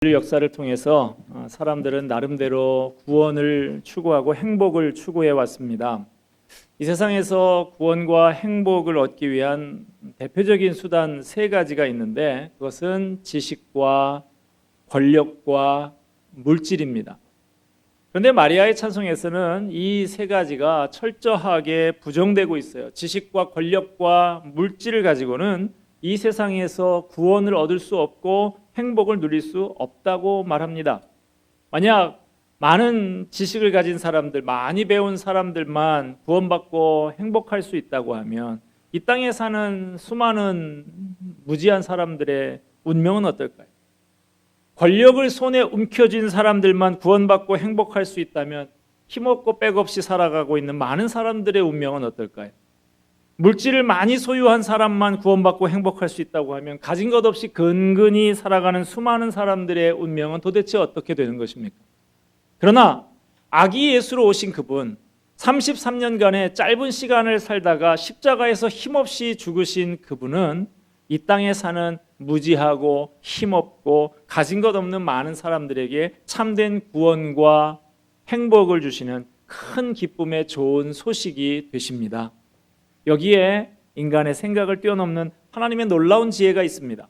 인류 역사를 통해서 사람들은 나름대로 구원을 추구하고 행복을 추구해 왔습니다. 이 세상에서 구원과 행복을 얻기 위한 대표적인 수단 세 가지가 있는데 그것은 지식과 권력과 물질입니다. 그런데 마리아의 찬송에서는 이 세 가지가 철저하게 부정되고 있어요. 지식과 권력과 물질을 가지고는 이 세상에서 구원을 얻을 수 없고 행복을 누릴 수 없다고 말합니다. 만약 많은 지식을 가진 사람들, 많이 배운 사람들만 구원받고 행복할 수 있다고 하면 이 땅에 사는 수많은 무지한 사람들의 운명은 어떨까요? 권력을 손에 움켜쥔 사람들만 구원받고 행복할 수 있다면 힘없고 백없이 살아가고 있는 많은 사람들의 운명은 어떨까요? 물질을 많이 소유한 사람만 구원받고 행복할 수 있다고 하면 가진 것 없이 근근히 살아가는 수많은 사람들의 운명은 도대체 어떻게 되는 것입니까? 그러나 아기 예수로 오신 그분, 33년간의 짧은 시간을 살다가 십자가에서 힘없이 죽으신 그분은 이 땅에 사는 무지하고 힘없고 가진 것 없는 많은 사람들에게 참된 구원과 행복을 주시는 큰 기쁨의 좋은 소식이 되십니다. 여기에 인간의 생각을 뛰어넘는 하나님의 놀라운 지혜가 있습니다.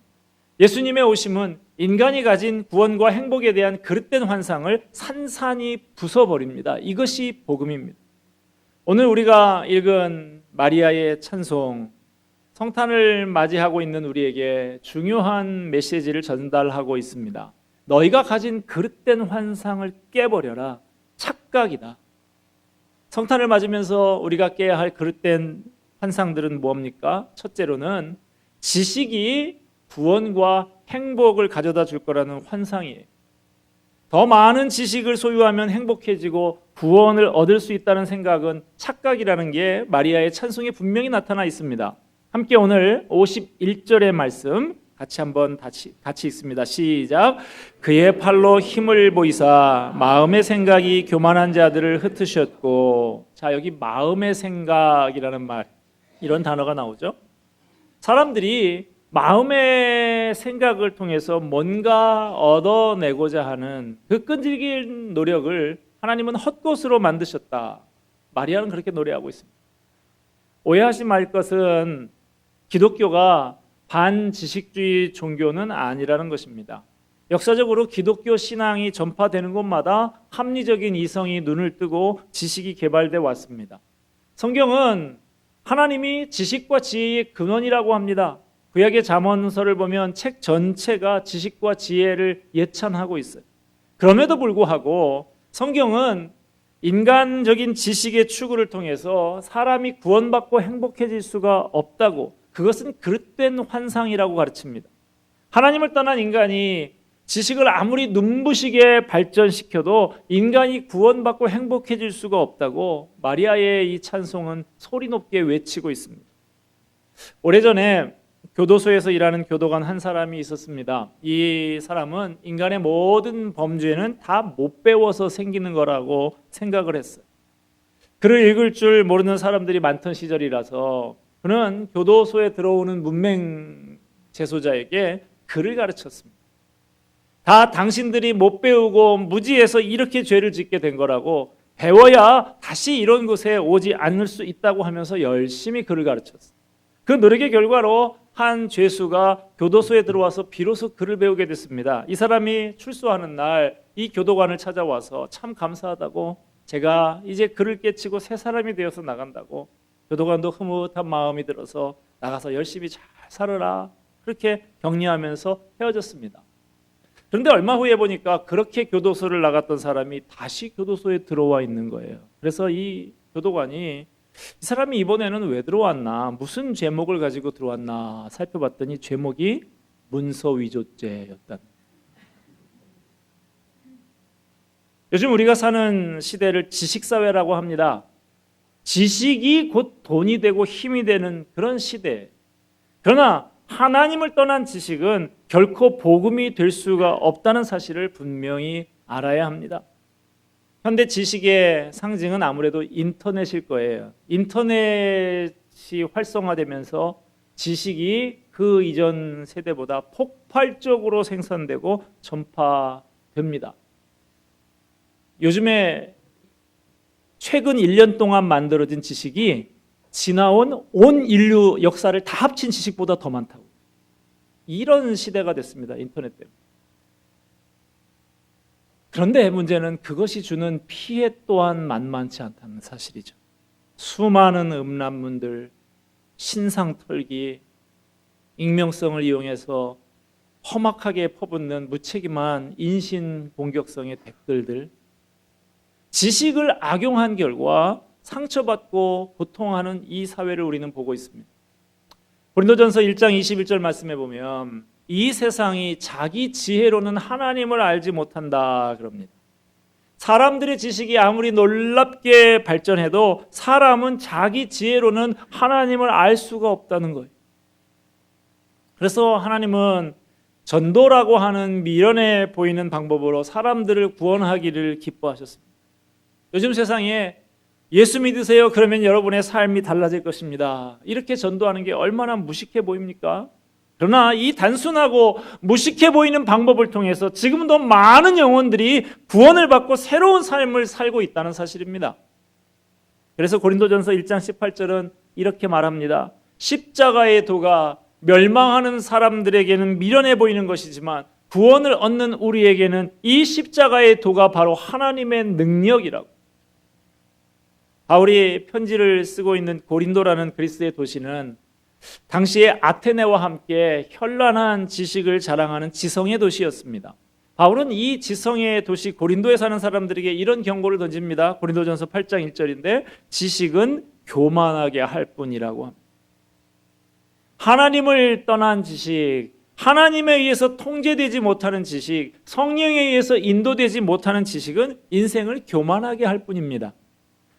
예수님의 오심은 인간이 가진 구원과 행복에 대한 그릇된 환상을 산산이 부숴버립니다. 이것이 복음입니다. 오늘 우리가 읽은 마리아의 찬송, 성탄을 맞이하고 있는 우리에게 중요한 메시지를 전달하고 있습니다. 너희가 가진 그릇된 환상을 깨버려라. 착각이다. 성탄을 맞으면서 우리가 깨야 할 그릇된 환상들은 뭡니까? 첫째로는 지식이 구원과 행복을 가져다 줄 거라는 환상이에요. 더 많은 지식을 소유하면 행복해지고 구원을 얻을 수 있다는 생각은 착각이라는 게 마리아의 찬송에 분명히 나타나 있습니다. 함께 오늘 51절의 말씀 같이 읽습니다. 시작. 그의 팔로 힘을 보이사 마음의 생각이 교만한 자들을 흩으셨고. 자, 여기 마음의 생각이라는 말, 이런 단어가 나오죠. 사람들이 마음의 생각을 통해서 뭔가 얻어내고자 하는 그 끈질긴 노력을 하나님은 헛것으로 만드셨다. 마리아는 그렇게 노래하고 있습니다. 오해하지 말 것은 기독교가 반지식주의 종교는 아니라는 것입니다. 역사적으로 기독교 신앙이 전파되는 곳마다 합리적인 이성이 눈을 뜨고 지식이 개발돼 왔습니다. 성경은 하나님이 지식과 지혜의 근원이라고 합니다. 구약의 잠언서를 보면 책 전체가 지식과 지혜를 예찬하고 있어요. 그럼에도 불구하고 성경은 인간적인 지식의 추구를 통해서 사람이 구원받고 행복해질 수가 없다고, 그것은 그릇된 환상이라고 가르칩니다. 하나님을 떠난 인간이 지식을 아무리 눈부시게 발전시켜도 인간이 구원받고 행복해질 수가 없다고 마리아의 이 찬송은 소리 높게 외치고 있습니다. 오래전에 교도소에서 일하는 교도관 한 사람이 있었습니다. 이 사람은 인간의 모든 범죄는 다 못 배워서 생기는 거라고 생각을 했어요. 글을 읽을 줄 모르는 사람들이 많던 시절이라서 그는 교도소에 들어오는 문맹 재소자에게 글을 가르쳤습니다. 다 당신들이 못 배우고 무지해서 이렇게 죄를 짓게 된 거라고, 배워야 다시 이런 곳에 오지 않을 수 있다고 하면서 열심히 글을 가르쳤어요. 그 노력의 결과로 한 죄수가 교도소에 들어와서 비로소 글을 배우게 됐습니다. 이 사람이 출소하는 날 이 교도관을 찾아와서 참 감사하다고, 제가 이제 글을 깨치고 새 사람이 되어서 나간다고, 교도관도 흐뭇한 마음이 들어서 나가서 열심히 잘 살아라, 그렇게 격려하면서 헤어졌습니다. 그런데 얼마 후에 보니까 그렇게 교도소를 나갔던 사람이 다시 교도소에 들어와 있는 거예요. 그래서 이 교도관이 이 사람이 이번에는 왜 들어왔나, 무슨 죄목을 가지고 들어왔나 살펴봤더니 죄목이 문서위조죄였다. 요즘 우리가 사는 시대를 지식사회라고 합니다. 지식이 곧 돈이 되고 힘이 되는 그런 시대. 그러나 하나님을 떠난 지식은 결코 복음이 될 수가 없다는 사실을 분명히 알아야 합니다. 현대 지식의 상징은 아무래도 인터넷일 거예요. 인터넷이 활성화되면서 지식이 그 이전 세대보다 폭발적으로 생산되고 전파됩니다. 요즘에 최근 1년 동안 만들어진 지식이 지나온 온 인류 역사를 다 합친 지식보다 더 많다고. 이런 시대가 됐습니다. 인터넷 때문에. 그런데 문제는 그것이 주는 피해 또한 만만치 않다는 사실이죠. 수많은 음란문들, 신상 털기, 익명성을 이용해서 험악하게 퍼붓는 무책임한 인신 공격성의 댓글들, 지식을 악용한 결과 상처받고 고통하는 이 사회를 우리는 보고 있습니다. 고린도전서 1장 21절 말씀해 보면 이 세상이 자기 지혜로는 하나님을 알지 못한다 그럽니다. 사람들의 지식이 아무리 놀랍게 발전해도 사람은 자기 지혜로는 하나님을 알 수가 없다는 거예요. 그래서 하나님은 전도라고 하는 미련해 보이는 방법으로 사람들을 구원하기를 기뻐하셨습니다. 요즘 세상에 예수 믿으세요. 그러면 여러분의 삶이 달라질 것입니다. 이렇게 전도하는 게 얼마나 무식해 보입니까? 그러나 이 단순하고 무식해 보이는 방법을 통해서 지금도 많은 영혼들이 구원을 받고 새로운 삶을 살고 있다는 사실입니다. 그래서 고린도전서 1장 18절은 이렇게 말합니다. 십자가의 도가 멸망하는 사람들에게는 미련해 보이는 것이지만 구원을 얻는 우리에게는 이 십자가의 도가 바로 하나님의 능력이라고. 바울이 편지를 쓰고 있는 고린도라는 그리스의 도시는 당시에 아테네와 함께 현란한 지식을 자랑하는 지성의 도시였습니다. 바울은 이 지성의 도시 고린도에 사는 사람들에게 이런 경고를 던집니다. 고린도전서 8장 1절인데 지식은 교만하게 할 뿐이라고 합니다. 하나님을 떠난 지식, 하나님에 의해서 통제되지 못하는 지식, 성령에 의해서 인도되지 못하는 지식은 인생을 교만하게 할 뿐입니다.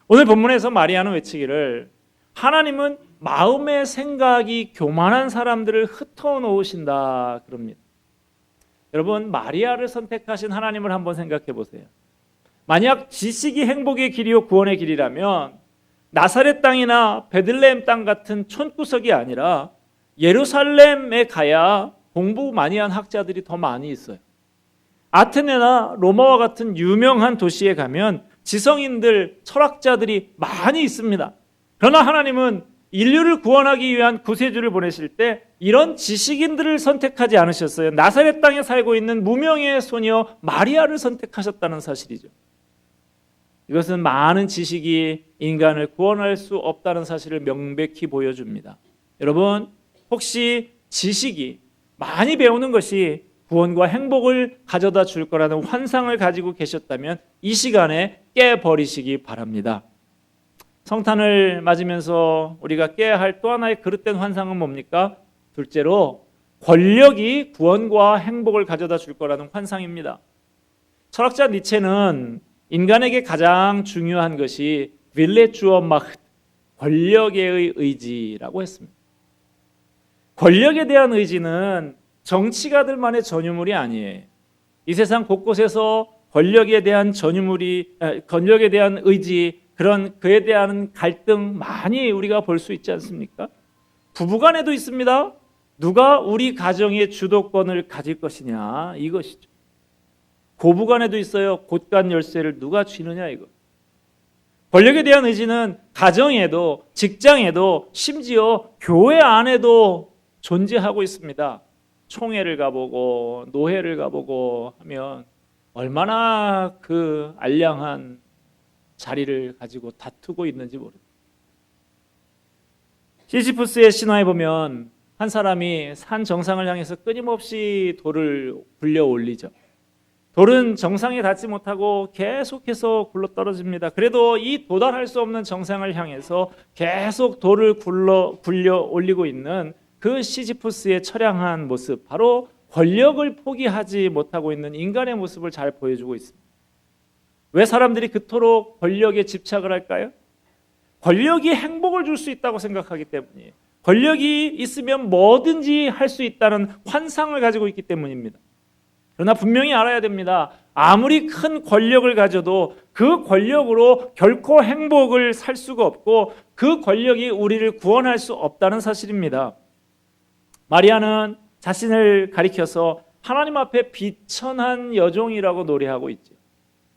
오늘 본문에서 마리아는 외치기를 하나님은 마음의 생각이 교만한 사람들을 흩어놓으신다 그럽니다. 여러분, 마리아를 선택하신 하나님을 한번 생각해 보세요. 만약 지식이 행복의 길이요 구원의 길이라면 나사렛 땅이나 베들레헴 땅 같은 촌구석이 아니라 예루살렘에 가야 공부 많이 한 학자들이 더 많이 있어요. 아테네나 로마와 같은 유명한 도시에 가면 지성인들, 철학자들이 많이 있습니다. 그러나 하나님은 인류를 구원하기 위한 구세주를 보내실 때 이런 지식인들을 선택하지 않으셨어요. 나사렛 땅에 살고 있는 무명의 소녀 마리아를 선택하셨다는 사실이죠. 이것은 많은 지식이 인간을 구원할 수 없다는 사실을 명백히 보여줍니다. 여러분, 혹시 지식이 많이 배우는 것이 구원과 행복을 가져다 줄 거라는 환상을 가지고 계셨다면 이 시간에 깨버리시기 바랍니다. 성탄을 맞으면서 우리가 깨야 할 또 하나의 그릇된 환상은 뭡니까? 둘째로 권력이 구원과 행복을 가져다 줄 거라는 환상입니다. 철학자 니체는 인간에게 가장 중요한 것이 빌레주어 마흐트, 권력의 의지라고 했습니다. 권력에 대한 의지는 정치가들만의 전유물이 아니에요. 이 세상 곳곳에서 권력에 대한 권력에 대한 의지, 그런 그에 대한 갈등 많이 우리가 볼 수 있지 않습니까? 부부간에도 있습니다. 누가 우리 가정의 주도권을 가질 것이냐, 이것이죠. 고부간에도 있어요. 곳간 열쇠를 누가 쥐느냐, 이거. 권력에 대한 의지는 가정에도, 직장에도, 심지어 교회 안에도 존재하고 있습니다. 총회를 가보고 노회를 가보고 하면 얼마나 그 알량한 자리를 가지고 다투고 있는지 모릅니다. 시지푸스의 신화에 보면 한 사람이 산 정상을 향해서 끊임없이 돌을 굴려 올리죠. 돌은 정상에 닿지 못하고 계속해서 굴러 떨어집니다. 그래도 이 도달할 수 없는 정상을 향해서 계속 돌을 굴려 올리고 있는 그 시지푸스의 처량한 모습, 바로 권력을 포기하지 못하고 있는 인간의 모습을 잘 보여주고 있습니다. 왜 사람들이 그토록 권력에 집착을 할까요? 권력이 행복을 줄 수 있다고 생각하기 때문이에요. 권력이 있으면 뭐든지 할 수 있다는 환상을 가지고 있기 때문입니다. 그러나 분명히 알아야 됩니다. 아무리 큰 권력을 가져도 그 권력으로 결코 행복을 살 수가 없고 그 권력이 우리를 구원할 수 없다는 사실입니다. 마리아는 자신을 가리켜서 하나님 앞에 비천한 여종이라고 노래하고 있죠.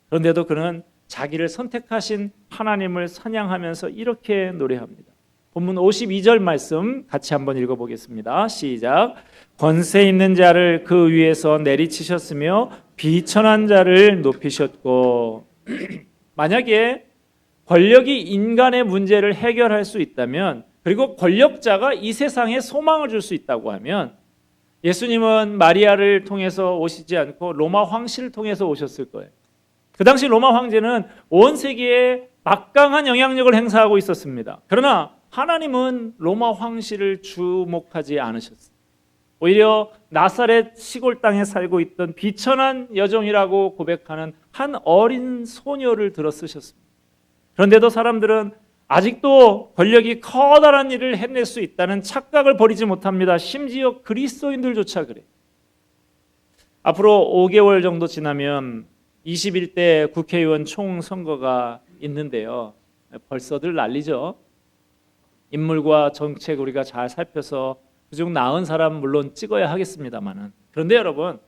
그런데도 그는 자기를 선택하신 하나님을 찬양하면서 이렇게 노래합니다. 본문 52절 말씀 같이 한번 읽어보겠습니다. 시작. 권세 있는 자를 그 위에서 내리치셨으며 비천한 자를 높이셨고. 만약에 권력이 인간의 문제를 해결할 수 있다면, 그리고 권력자가 이 세상에 소망을 줄 수 있다고 하면, 예수님은 마리아를 통해서 오시지 않고 로마 황실을 통해서 오셨을 거예요. 그 당시 로마 황제는 온 세계에 막강한 영향력을 행사하고 있었습니다. 그러나 하나님은 로마 황실을 주목하지 않으셨어요. 오히려 나사렛 시골 땅에 살고 있던 비천한 여종이라고 고백하는 한 어린 소녀를 들어 쓰셨습니다. 그런데도 사람들은 아직도 권력이 커다란 일을 해낼 수 있다는 착각을 버리지 못합니다. 심지어 그리스도인들조차 그래요. 앞으로 5개월 정도 지나면 21대 국회의원 총선거가 있는데요. 벌써들 난리죠. 인물과 정책 우리가 잘 살펴서 그중 나은 사람 물론 찍어야 하겠습니다만은, 그런데 여러분,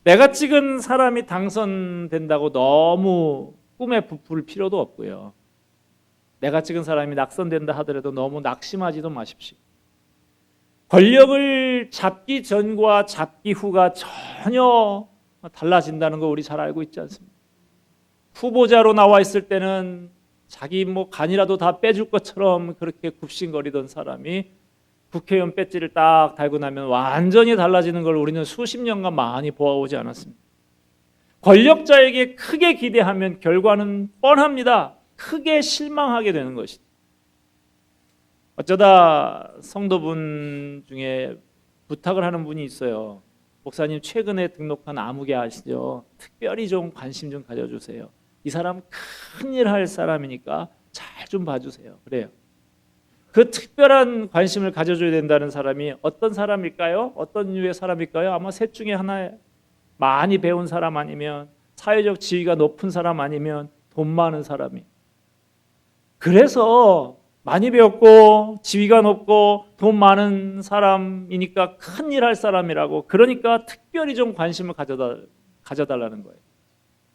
내가 찍은 사람이 당선된다고 너무 꿈에 부풀 필요도 없고요. 내가 찍은 사람이 낙선된다 하더라도 너무 낙심하지도 마십시오. 권력을 잡기 전과 잡기 후가 전혀 달라진다는 거 우리 잘 알고 있지 않습니까? 후보자로 나와 있을 때는 자기 간이라도 다 빼줄 것처럼 그렇게 굽신거리던 사람이 국회의원 배지를 딱 달고 나면 완전히 달라지는 걸 우리는 수십 년간 많이 보아오지 않았습니까? 권력자에게 크게 기대하면 결과는 뻔합니다. 크게 실망하게 되는 것이다. 어쩌다 성도분 중에 부탁을 하는 분이 있어요. 목사님, 최근에 등록한 아무개 아시죠? 특별히 좀 관심 좀 가져주세요. 이 사람 큰일 할 사람이니까 잘 좀 봐주세요. 그래요. 그 특별한 관심을 가져줘야 된다는 사람이 어떤 사람일까요? 어떤 류의 사람일까요? 아마 셋 중에 하나예요. 많이 배운 사람 아니면, 사회적 지위가 높은 사람 아니면, 돈 많은 사람이. 그래서 많이 배웠고 지위가 높고 돈 많은 사람이니까 큰일 할 사람이라고, 그러니까 특별히 좀 관심을 가져달라는 거예요.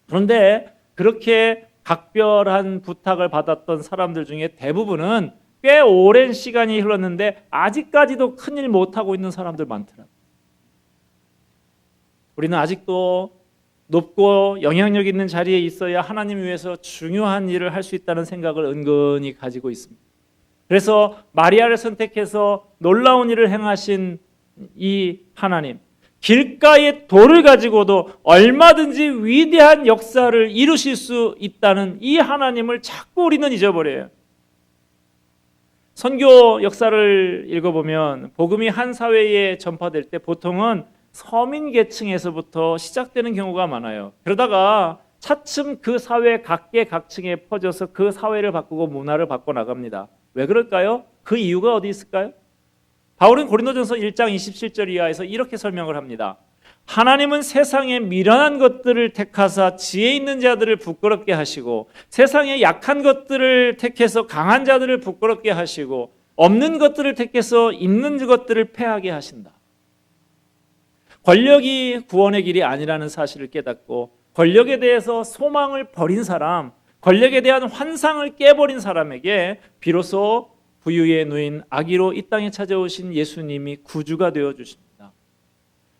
그런데 그렇게 각별한 부탁을 받았던 사람들 중에 대부분은 꽤 오랜 시간이 흘렀는데 아직까지도 큰일 못하고 있는 사람들 많더라고요. 우리는 아직도 높고 영향력 있는 자리에 있어야 하나님 위해서 중요한 일을 할 수 있다는 생각을 은근히 가지고 있습니다. 그래서 마리아를 선택해서 놀라운 일을 행하신 이 하나님, 길가의 돌을 가지고도 얼마든지 위대한 역사를 이루실 수 있다는 이 하나님을 자꾸 우리는 잊어버려요. 선교 역사를 읽어보면 복음이 한 사회에 전파될 때 보통은 서민 계층에서부터 시작되는 경우가 많아요. 그러다가 차츰 그 사회 각계각층에 퍼져서 그 사회를 바꾸고 문화를 바꿔나갑니다. 왜 그럴까요? 그 이유가 어디 있을까요? 바울은 고린도전서 1장 27절 이하에서 이렇게 설명을 합니다. 하나님은 세상의 미련한 것들을 택하사 지혜 있는 자들을 부끄럽게 하시고, 세상의 약한 것들을 택해서 강한 자들을 부끄럽게 하시고, 없는 것들을 택해서 있는 것들을 패하게 하신다. 권력이 구원의 길이 아니라는 사실을 깨닫고 권력에 대해서 소망을 버린 사람, 권력에 대한 환상을 깨버린 사람에게 비로소 부유에 누인 아기로 이 땅에 찾아오신 예수님이 구주가 되어주십니다.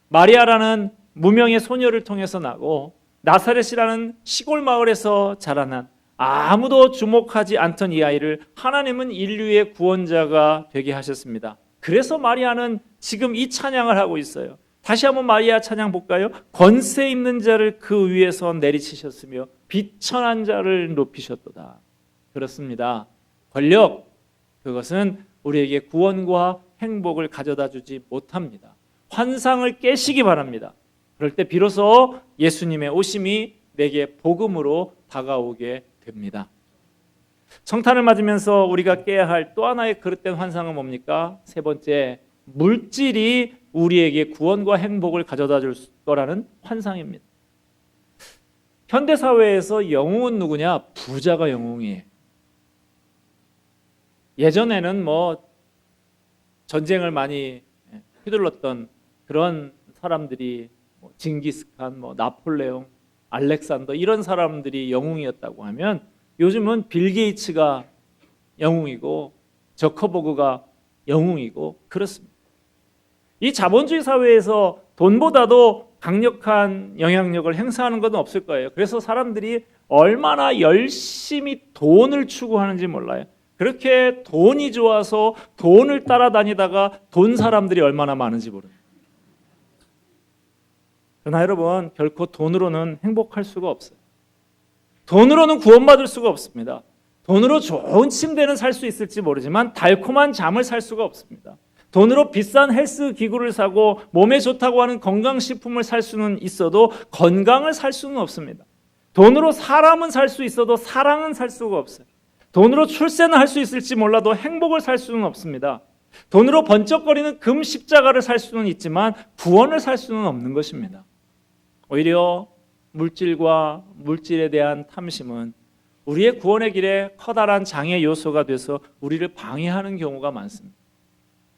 마리아라는 무명의 소녀를 통해서 나고 나사렛이라는 시골 마을에서 자라난 아무도 주목하지 않던 이 아이를 하나님은 인류의 구원자가 되게 하셨습니다. 그래서 마리아는 지금 이 찬양을 하고 있어요. 다시 한번 마리아 찬양 볼까요? 권세 있는 자를 그 위에서 내리치셨으며 비천한 자를 높이셨도다. 그렇습니다. 권력, 그것은 우리에게 구원과 행복을 가져다 주지 못합니다. 환상을 깨시기 바랍니다. 그럴 때 비로소 예수님의 오심이 내게 복음으로 다가오게 됩니다. 성탄을 맞으면서 우리가 깨야 할 또 하나의 그릇된 환상은 뭡니까? 세 번째, 물질이 우리에게 구원과 행복을 가져다 줄 거라는 환상입니다. 현대사회에서 영웅은 누구냐? 부자가 영웅이에요. 예전에는 전쟁을 많이 휘둘렀던 그런 사람들이 징기스칸, 나폴레옹, 알렉산더 이런 사람들이 영웅이었다고 하면 요즘은 빌 게이츠가 영웅이고 저커버그가 영웅이고 그렇습니다. 이 자본주의 사회에서 돈보다도 강력한 영향력을 행사하는 것은 없을 거예요. 그래서 사람들이 얼마나 열심히 돈을 추구하는지 몰라요. 그렇게 돈이 좋아서 돈을 따라다니다가 돈 사람들이 얼마나 많은지 모릅니다. 그러나 여러분, 결코 돈으로는 행복할 수가 없어요. 돈으로는 구원받을 수가 없습니다. 돈으로 좋은 침대는 살 수 있을지 모르지만 달콤한 잠을 살 수가 없습니다. 돈으로 비싼 헬스 기구를 사고 몸에 좋다고 하는 건강식품을 살 수는 있어도 건강을 살 수는 없습니다. 돈으로 사람은 살 수 있어도 사랑은 살 수가 없어요. 돈으로 출세는 할 수 있을지 몰라도 행복을 살 수는 없습니다. 돈으로 번쩍거리는 금 십자가를 살 수는 있지만 구원을 살 수는 없는 것입니다. 오히려 물질과 물질에 대한 탐심은 우리의 구원의 길에 커다란 장애 요소가 돼서 우리를 방해하는 경우가 많습니다.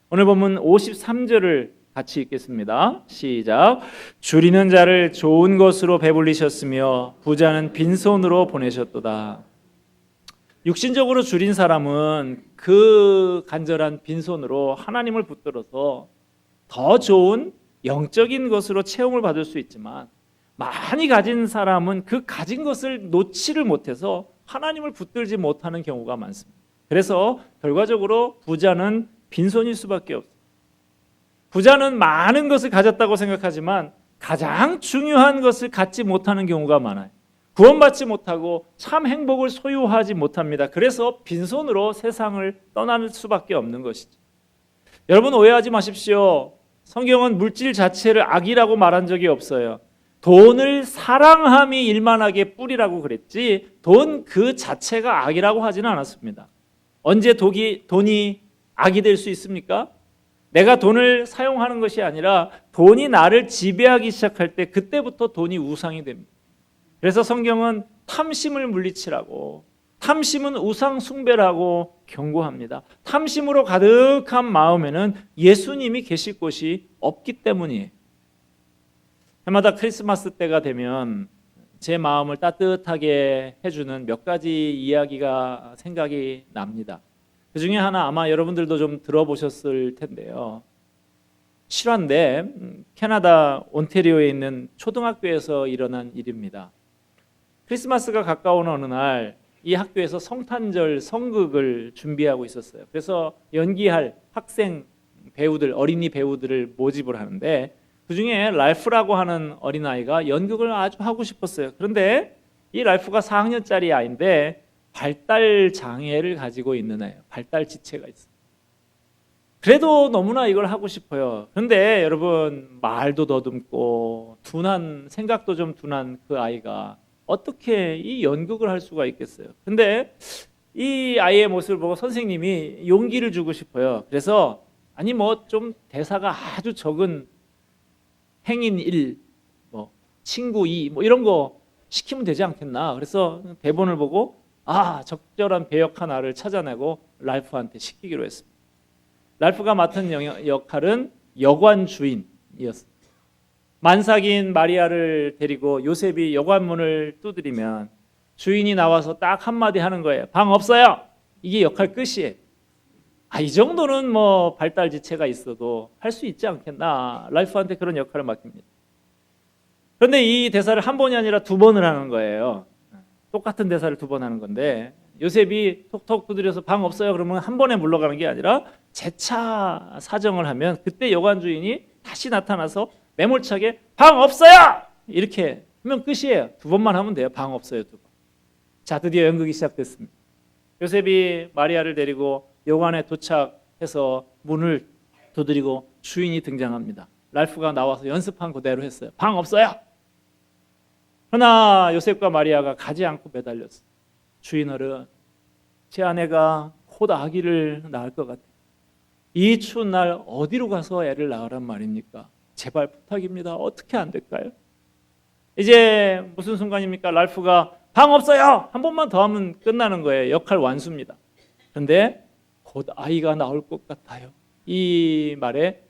오늘 본문 53절을 같이 읽겠습니다. 시작. 줄이는 자를 좋은 것으로 배불리셨으며 부자는 빈손으로 보내셨도다. 육신적으로 줄인 사람은 그 간절한 빈손으로 하나님을 붙들어서 더 좋은 영적인 것으로 채움을 받을 수 있지만 많이 가진 사람은 그 가진 것을 놓지를 못해서 하나님을 붙들지 못하는 경우가 많습니다. 그래서 결과적으로 부자는 빈손일 수밖에 없어요. 부자는 많은 것을 가졌다고 생각하지만 가장 중요한 것을 갖지 못하는 경우가 많아요. 구원받지 못하고 참 행복을 소유하지 못합니다. 그래서 빈손으로 세상을 떠날 수밖에 없는 것이죠. 여러분 오해하지 마십시오. 성경은 물질 자체를 악이라고 말한 적이 없어요. 돈을 사랑함이 일만하게 뿌리라고 그랬지 돈 그 자체가 악이라고 하지는 않았습니다. 언제 돈이 악이 될 수 있습니까? 내가 돈을 사용하는 것이 아니라 돈이 나를 지배하기 시작할 때 그때부터 돈이 우상이 됩니다. 그래서 성경은 탐심을 물리치라고, 탐심은 우상 숭배라고 경고합니다. 탐심으로 가득한 마음에는 예수님이 계실 곳이 없기 때문이에요. 해마다 크리스마스 때가 되면 제 마음을 따뜻하게 해주는 몇 가지 이야기가 생각이 납니다. 그 중에 하나 아마 여러분들도 좀 들어보셨을 텐데요. 실화인데 캐나다 온태리오에 있는 초등학교에서 일어난 일입니다. 크리스마스가 가까운 어느 날 이 학교에서 성탄절 성극을 준비하고 있었어요. 그래서 연기할 학생 배우들, 어린이 배우들을 모집을 하는데 그중에 랄프라고 하는 어린아이가 연극을 아주 하고 싶었어요. 그런데 이 랄프가 4학년짜리 아이인데 발달 장애를 가지고 있는 애예요. 발달 지체가 있어요. 그래도 너무나 이걸 하고 싶어요. 그런데 여러분 말도 더듬고 둔한 생각도 좀 둔한 그 아이가 어떻게 이 연극을 할 수가 있겠어요. 그런데 이 아이의 모습을 보고 선생님이 용기를 주고 싶어요. 그래서 아니 좀 대사가 아주 적은 행인 1, 친구 2 이런 거 시키면 되지 않겠나. 그래서 대본을 보고 적절한 배역 하나를 찾아내고 랄프한테 시키기로 했습니다. 랄프가 맡은 역할은 여관 주인이었습니다. 만삭인 마리아를 데리고 요셉이 여관문을 두드리면 주인이 나와서 딱 한마디 하는 거예요. 방 없어요. 이게 역할 끝이에요. 이 정도는 발달 지체가 있어도 할 수 있지 않겠나. 랄프한테 그런 역할을 맡깁니다. 그런데 이 대사를 한 번이 아니라 두 번을 하는 거예요. 똑같은 대사를 두 번 하는 건데 요셉이 톡톡 두드려서 방 없어요. 그러면 한 번에 물러가는 게 아니라 재차 사정을 하면 그때 여관 주인이 다시 나타나서 매몰차게 방 없어요! 이렇게 하면 끝이에요. 두 번만 하면 돼요. 방 없어요. 두 번. 자, 드디어 연극이 시작됐습니다. 요셉이 마리아를 데리고 여관에 도착해서 문을 두드리고 주인이 등장합니다. 랄프가 나와서 연습한 그대로 했어요. 방 없어요. 그러나 요셉과 마리아가 가지 않고 매달렸어요. 주인 어른, 제 아내가 곧 아기를 낳을 것 같아요. 이 추운 날 어디로 가서 애를 낳으란 말입니까? 제발 부탁입니다. 어떻게 안 될까요? 이제 무슨 순간입니까? 랄프가 방 없어요. 한 번만 더 하면 끝나는 거예요. 역할 완수입니다. 그런데 곧 아이가 나올 것 같아요. 이 말에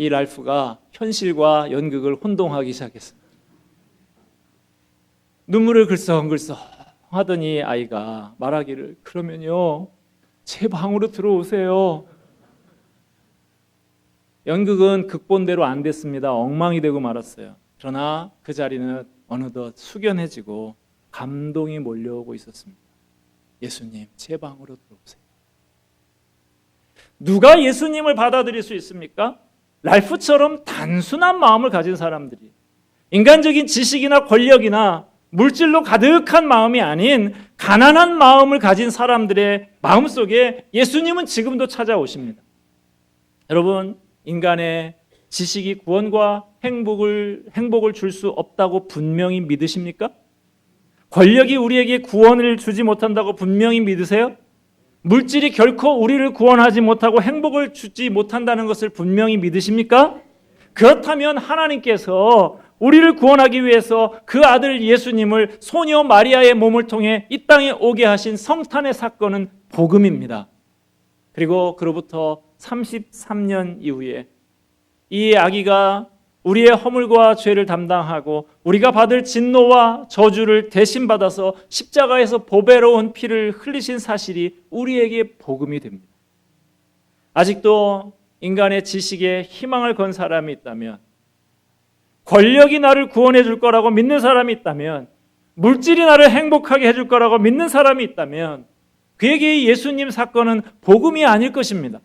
이 랄프가 현실과 연극을 혼동하기 시작했습니다. 눈물을 글썽글썽 하더니 아이가 말하기를, 그러면요 제 방으로 들어오세요. 연극은 극본대로 안 됐습니다. 엉망이 되고 말았어요. 그러나 그 자리는 어느덧 숙연해지고 감동이 몰려오고 있었습니다. 예수님, 제 방으로 들어오세요. 누가 예수님을 받아들일 수 있습니까? 랄프처럼 단순한 마음을 가진 사람들이, 인간적인 지식이나 권력이나 물질로 가득한 마음이 아닌 가난한 마음을 가진 사람들의 마음속에 예수님은 지금도 찾아오십니다. 여러분, 인간의 지식이 구원과 행복을 줄 수 없다고 분명히 믿으십니까? 권력이 우리에게 구원을 주지 못한다고 분명히 믿으세요? 물질이 결코 우리를 구원하지 못하고 행복을 주지 못한다는 것을 분명히 믿으십니까? 그렇다면 하나님께서 우리를 구원하기 위해서 그 아들 예수님을 소녀 마리아의 몸을 통해 이 땅에 오게 하신 성탄의 사건은 복음입니다. 그리고 그로부터 33년 이후에 이 아기가 우리의 허물과 죄를 담당하고 우리가 받을 진노와 저주를 대신 받아서 십자가에서 보배로운 피를 흘리신 사실이 우리에게 복음이 됩니다. 아직도 인간의 지식에 희망을 건 사람이 있다면, 권력이 나를 구원해 줄 거라고 믿는 사람이 있다면, 물질이 나를 행복하게 해줄 거라고 믿는 사람이 있다면 그에게 예수님 사건은 복음이 아닐 것입니다.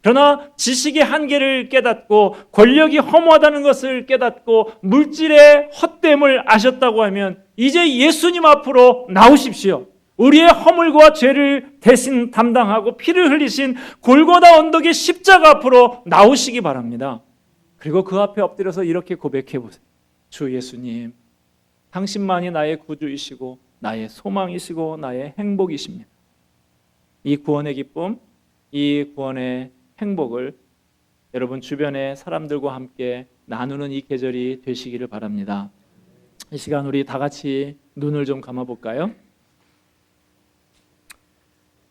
그러나 지식의 한계를 깨닫고 권력이 허무하다는 것을 깨닫고 물질의 헛됨을 아셨다고 하면 이제 예수님 앞으로 나오십시오. 우리의 허물과 죄를 대신 담당하고 피를 흘리신 골고다 언덕의 십자가 앞으로 나오시기 바랍니다. 그리고 그 앞에 엎드려서 이렇게 고백해 보세요. 주 예수님, 당신만이 나의 구주이시고 나의 소망이시고 나의 행복이십니다. 이 구원의 기쁨, 이 구원의 행복을 여러분 주변의 사람들과 함께 나누는 이 계절이 되시기를 바랍니다. 이 시간 우리 다 같이 눈을 좀 감아볼까요?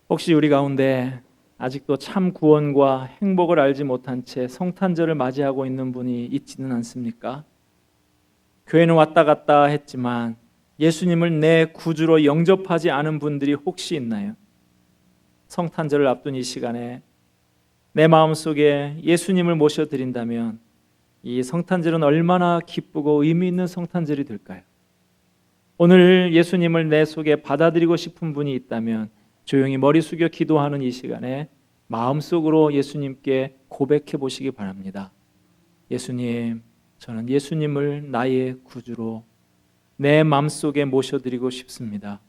혹시 우리 가운데 아직도 참 구원과 행복을 알지 못한 채 성탄절을 맞이하고 있는 분이 있지는 않습니까? 교회는 왔다 갔다 했지만 예수님을 내 구주로 영접하지 않은 분들이 혹시 있나요? 성탄절을 앞둔 이 시간에 내 마음속에 예수님을 모셔드린다면 이 성탄절은 얼마나 기쁘고 의미 있는 성탄절이 될까요? 오늘 예수님을 내 속에 받아들이고 싶은 분이 있다면 조용히 머리 숙여 기도하는 이 시간에 마음속으로 예수님께 고백해 보시기 바랍니다. 예수님, 저는 예수님을 나의 구주로 내 마음속에 모셔드리고 싶습니다.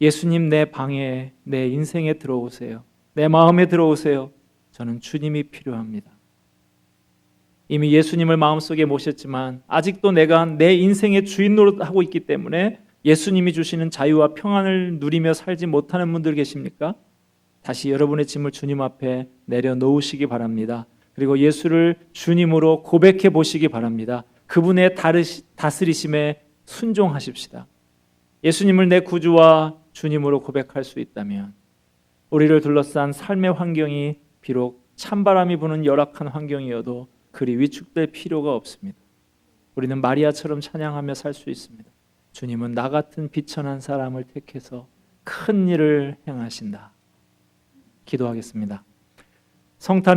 예수님, 내 방에, 내 인생에 들어오세요. 내 마음에 들어오세요. 저는 주님이 필요합니다. 이미 예수님을 마음속에 모셨지만 아직도 내가 내 인생의 주인 노릇하고 있기 때문에 예수님이 주시는 자유와 평안을 누리며 살지 못하는 분들 계십니까? 다시 여러분의 짐을 주님 앞에 내려놓으시기 바랍니다. 그리고 예수를 주님으로 고백해 보시기 바랍니다. 그분의 다스리심에 순종하십시다. 예수님을 내 구주와 주님으로 고백할 수 있다면 우리를 둘러싼 삶의 환경이 비록 찬바람이 부는 열악한 환경이어도 그리 위축될 필요가 없습니다. 우리는 마리아처럼 찬양하며 살 수 있습니다. 주님은 나 같은 비천한 사람을 택해서 큰 일을 행하신다. 기도하겠습니다. 성탄의